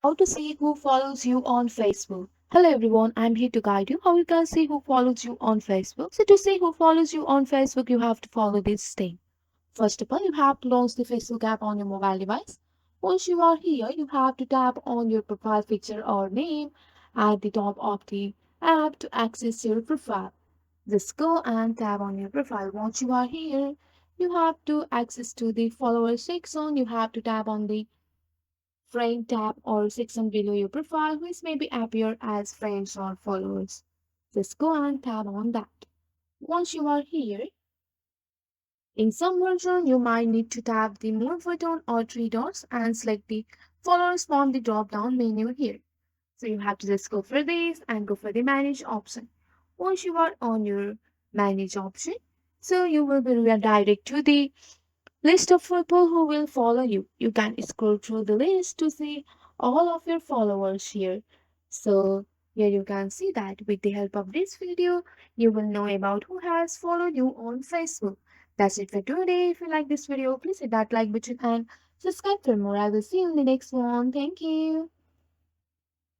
How to see who follows you on Facebook. Hello everyone, I'm here to guide you how you can see who follows you on Facebook. So to see who follows you on Facebook, you have to follow this step. First of all, you have to launch the Facebook app on your mobile device. Once you are here, you have to tap on your profile picture or name at the top of the app to access your profile. Just go and tap on your profile. Once you are here, you have to access to the followers section. You have to tap on the friend tab or section below your profile which may be appear as friends or followers. Just go and tap on that. Once you are here, in some version you might need to tap the more button or three dots and select the followers from the drop down menu here. So you have to just go for this and go for the manage option. Once you are on your manage option, so you will be redirected to the list of people who will follow you. You can scroll through the list to see all of your followers here. So here you can see that with the help of this video, you will know about who has followed you on Facebook. That's it for today. If you like this video, please hit that like button and subscribe for more. I will see you in the next one. Thank you.